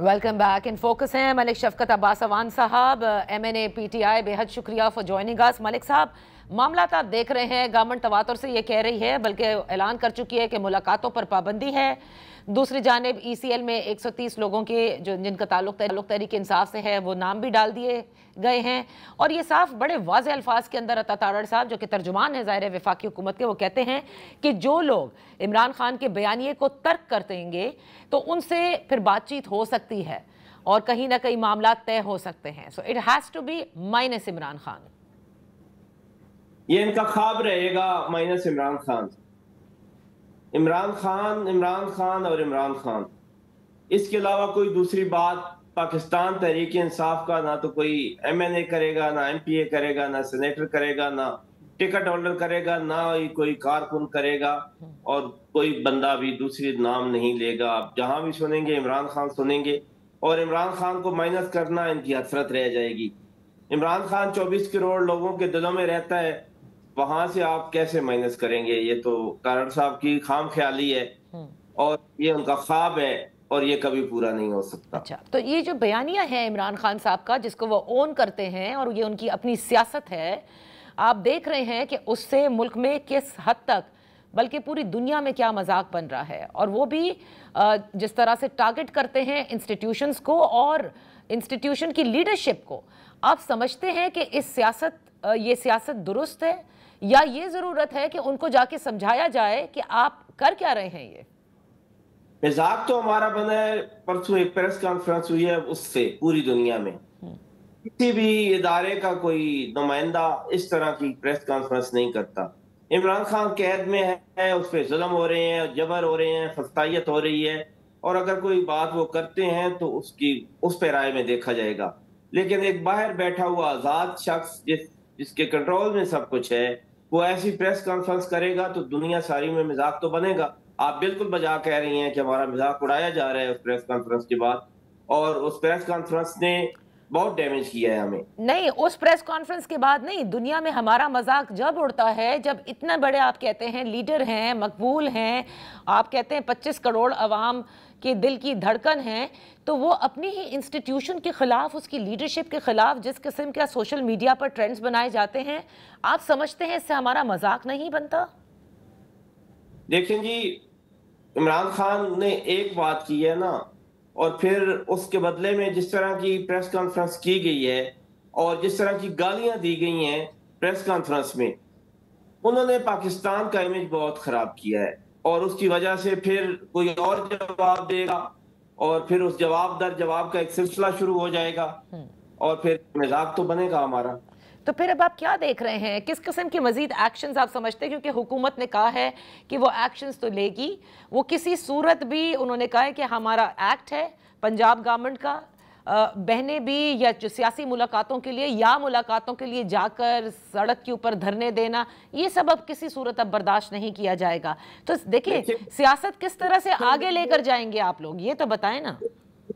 Welcome back in focus हैं मलिक शफकत अब्बास अवान साहब, MNA PTI, बेहद शुक्रिया फॉर जॉइनिंग अस। मलिक साहब, मामला आप देख रहे हैं, गवर्नमेंट तवातुर से ये कह रही है, बल्कि ऐलान कर चुकी है कि मुलाकातों पर पाबंदी है। दूसरी जानिब ECL में 130 लोगों के जो जिनका ताल्लुक तहरीक इंसाफ से है वो नाम भी डाल दिए गए हैं। और ये साफ बड़े वाज़ेह अल्फाज के अंदर अता तारड़ साहब जो कि तर्जुमान है ज़ाहिर वफाकी हुकूमत के, वो कहते हैं कि जो लोग इमरान खान के बयानिए को तर्क कर देंगे तो उनसे फिर बातचीत हो सकती है और कहीं ना कहीं मामला तय हो सकते हैं। So it has to be minus Imran Khan. ये इनका ख्वाब रहेगा माइनस इमरान खान। इमरान खान और इमरान खान, इसके अलावा कोई दूसरी बात पाकिस्तान तहरीक इंसाफ का ना तो कोई MNA करेगा, ना MPA करेगा, ना सेनेटर करेगा, ना टिकट होल्डर करेगा, ना ही कोई कारकुन करेगा, और कोई बंदा भी दूसरी नाम नहीं लेगा। आप जहां भी सुनेंगे इमरान खान सुनेंगे, और इमरान खान को माइनस करना इनकी हसरत रह जाएगी। इमरान खान 24 करोड़ लोगों के दिलों में रहता है, वहां से आप कैसे माइनस करेंगे? ये तो तारड़ साहब की खाम ख्याली है और ये उनका ख्वाब है और ये कभी पूरा नहीं हो सकता। अच्छा, तो ये जो बयानिया है इमरान खान साहब का, जिसको वो ओन करते हैं और ये उनकी अपनी सियासत है, आप देख रहे हैं कि उससे मुल्क में किस हद तक बल्कि पूरी दुनिया में क्या मजाक बन रहा है। और वो भी जिस तरह से टारगेट करते हैं इंस्टीट्यूशंस को और इंस्टीट्यूशन की लीडरशिप को। आप समझते हैं कि ये सियासत दुरुस्त है या ये ज़रूरत है कि उनको जाके समझाया जाए कि आप कर क्या रहे हैं? ये मजाक तो हमारा बना है। परसों एक प्रेस कॉन्फ्रेंस हुई है, उससे पूरी दुनिया में किसी भी इदारे का कोई नुमाइंदा इस तरह की प्रेस कॉन्फ्रेंस नहीं करता। इमरान खान कैद में है, उस पर जुल्म हो रहे हैं, जबर हो रहे हैं, फस्तायत हो रही है, और अगर कोई बात वो करते हैं तो उस पर राय में देखा जाएगा। लेकिन एक बाहर बैठा हुआ आजाद शख्स जिसके कंट्रोल में सब कुछ है, वो ऐसी प्रेस कॉन्फ्रेंस करेगा तो दुनिया सारी में मजाक तो बनेगा। आप बिल्कुल बजा कह रही हैं कि हमारा मजाक उड़ाया जा रहा है उस प्रेस कॉन्फ्रेंस के बाद, और उस प्रेस कॉन्फ्रेंस ने बहुत डैमेज किया है हमें। नहीं, उस प्रेस कॉन्फ्रेंस के बाद नहीं, दुनिया में हमारा मजाक जब उड़ता है जब इतने बड़े आप कहते हैं लीडर हैं, मकबूल हैं, आप कहते हैं 25 करोड़ अवाम के दिल की धड़कन है, तो वो अपनी ही इंस्टीट्यूशन के खिलाफ, उसकी लीडरशिप के खिलाफ जिस किस्म का सोशल मीडिया पर ट्रेंड्स बनाए जाते हैं, आप समझते हैं इससे हमारा मजाक नहीं बनता? देखें जी, इमरान खान ने एक बात की है ना, और फिर उसके बदले में जिस तरह की प्रेस कॉन्फ्रेंस की गई है और जिस तरह की गालियां दी गई हैं प्रेस कॉन्फ्रेंस में, उन्होंने पाकिस्तान का इमेज बहुत खराब किया है। और उसकी वजह से फिर कोई और जवाब देगा और फिर उस जवाब का एक सिलसिला शुरू हो जाएगा और फिर मजाक तो बनेगा हमारा। तो फिर अब आप क्या देख रहे हैं, किस किस्म के मजीद एक्शंस आप समझते हैं? क्योंकि हुकूमत ने कहा है कि वो एक्शंस तो लेगी, वो किसी सूरत भी उन्होंने कहा है कि हमारा एक्ट है पंजाब गवर्नमेंट का, बहने भी या जो सियासी मुलाकातों के लिए या मुलाकातों के लिए जाकर सड़क के ऊपर धरने देना, ये सब अब किसी सूरत अब बर्दाश्त नहीं किया जाएगा। तो देखिए सियासत किस तरह से आगे लेकर जाएंगे आप लोग, ये तो बताएं ना।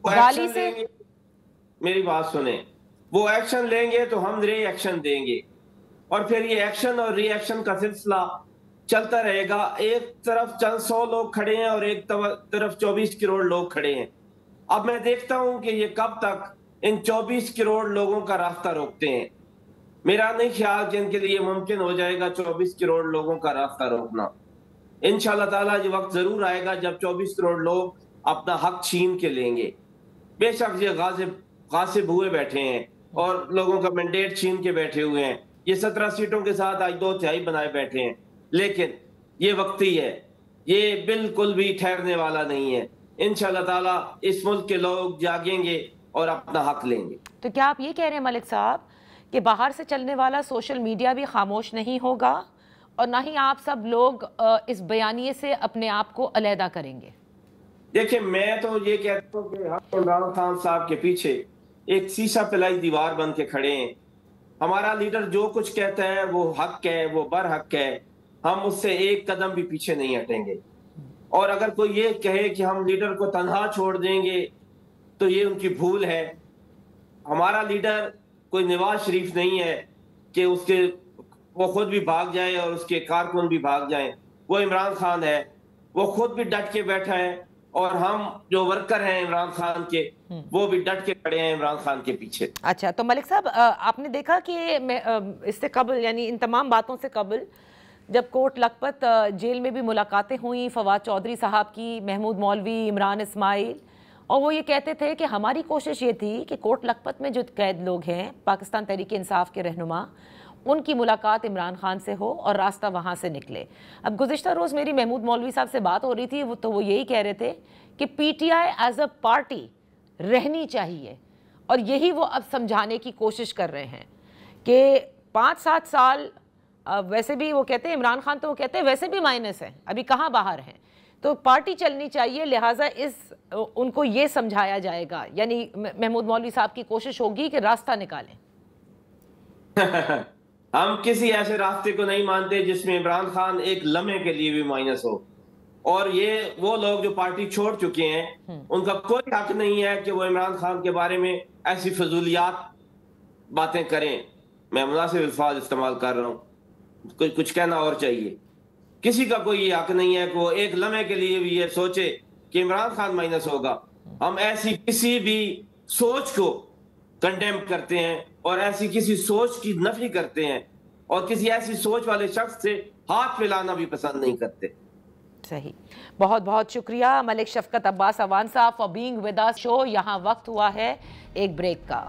गाली से मेरी बात सुने, वो एक्शन लेंगे तो हम रिएक्शन देंगे, और फिर ये एक्शन और रिएक्शन का सिलसिला चलता रहेगा। एक तरफ चंद 100 लोग खड़े हैं और एक तरफ 24 करोड़ लोग खड़े हैं। अब मैं देखता हूं कि ये कब तक इन 24 करोड़ लोगों का रास्ता रोकते हैं। मेरा नहीं ख्याल कि इनके लिए मुमकिन हो जाएगा 24 करोड़ लोगों का रास्ता रोकना। इंशाअल्लाह ताला ये वक्त जरूर आएगा जब 24 करोड़ लोग अपना हक छीन के लेंगे। बेशक ये गासिब हुए बैठे हैं और लोगों का मैंडेट छीन के बैठे हुए हैं, ये 17 सीटों के साथ आज 2/3 बनाए बैठे हैं, लेकिन ये वक्ती है, ये बिल्कुल भी ठहरने वाला नहीं है। इंशाअल्लाह ताला इस मुल्क के लोग जागेंगे और अपना हक लेंगे। तो क्या आप ये कह रहे हैं मलिक साहब कि बाहर से चलने वाला सोशल मीडिया भी खामोश नहीं होगा और ना ही आप सब लोग इस बयानिए से अपने आप को अलहदा करेंगे? देखिए, मैं तो ये कहता हूँ कि हम इमरान खान साहब के पीछे एक शीशा पिलाई दीवार बन के खड़े हैं। हमारा लीडर जो कुछ कहता है वो हक है, वो बरहक है, हम उससे एक कदम भी पीछे नहीं हटेंगे। और अगर कोई ये कहे कि हम लीडर को तन्हा छोड़ देंगे तो ये उनकी भूल है। हमारा लीडर कोई नवाज शरीफ नहीं है कि वो खुद भी भाग जाए और उसके कारकुन भी भाग जाएं। वो इमरान खान है, वो खुद भी डट के बैठा है اور ہم جو ورکر ہیں عمران خان کے وہ بھی ڈٹ کے کھڑے ہیں عمران خان کے پیچھے۔ اچھا، تو ملک صاحب آپ نے دیکھا کہ اس سے قبل، یعنی ان تمام باتوں سے قبل، جب کوٹ لکھپت جیل میں بھی ملاقاتیں ہوئیں فواد چودھری صاحب کی، محمود مولوی، عمران اسماعیل، اور وہ یہ کہتے تھے کہ ہماری کوشش یہ تھی کہ کوٹ لکھپت میں جو قید لوگ ہیں پاکستان تحریک انصاف کے رہنما، ان کی ملاقات عمران خان سے ہو اور راستہ وہاں سے نکلے۔ اب گزشتہ روز میری محمود مولوی صاحب سے بات ہو رہی تھی، تو وہ یہی کہہ رہے تھے کہ P T I as a party رہنی چاہیے، اور یہی وہ اب سمجھانے کی کوشش کر رہے ہیں کہ 5-7 سال ویسے بھی وہ کہتے ہیں، عمران خان تو وہ کہتے ہیں ویسے بھی مائنس ہیں، ابھی کہاں باہر ہیں، تو پارٹی چلنی چاہیے، لہٰذا ان کو یہ سمجھایا جائے گا، یعنی محمود مولوی صاحب کی کوشش ہوگی کہ راستہ نکالیں۔ ہم کسی ایسے راستے کو نہیں مانتے جس میں عمران خان ایک لمحے کے لیے بھی مائنس ہو، اور یہ وہ لوگ جو پارٹی چھوڑ چکے ہیں ان کا کوئی حق نہیں ہے کہ وہ عمران خان کے بارے میں ایسی فضولیات باتیں کریں۔ میں مناسب الفاظ استعمال کر رہا ہوں، کچھ کہنا اور چاہیے۔ کسی کا کوئی یہ حق نہیں ہے کہ وہ ایک لمحے کے لیے بھی یہ سوچے کہ عمران خان مائنس ہوگا۔ ہم ایسی کسی بھی سوچ کو کنڈیم کرتے ہیں اور ایسی کسی سوچ کی نفی کرتے ہیں، اور کسی ایسی سوچ والے شخص سے ہاتھ ملانا بھی پسند نہیں کرتے۔ صحیح، بہت بہت شکریہ ملک شفقت عباس اعوان صاحب فار بینگ ود اس شو۔ یہاں وقت ہوا ہے ایک بریک کا۔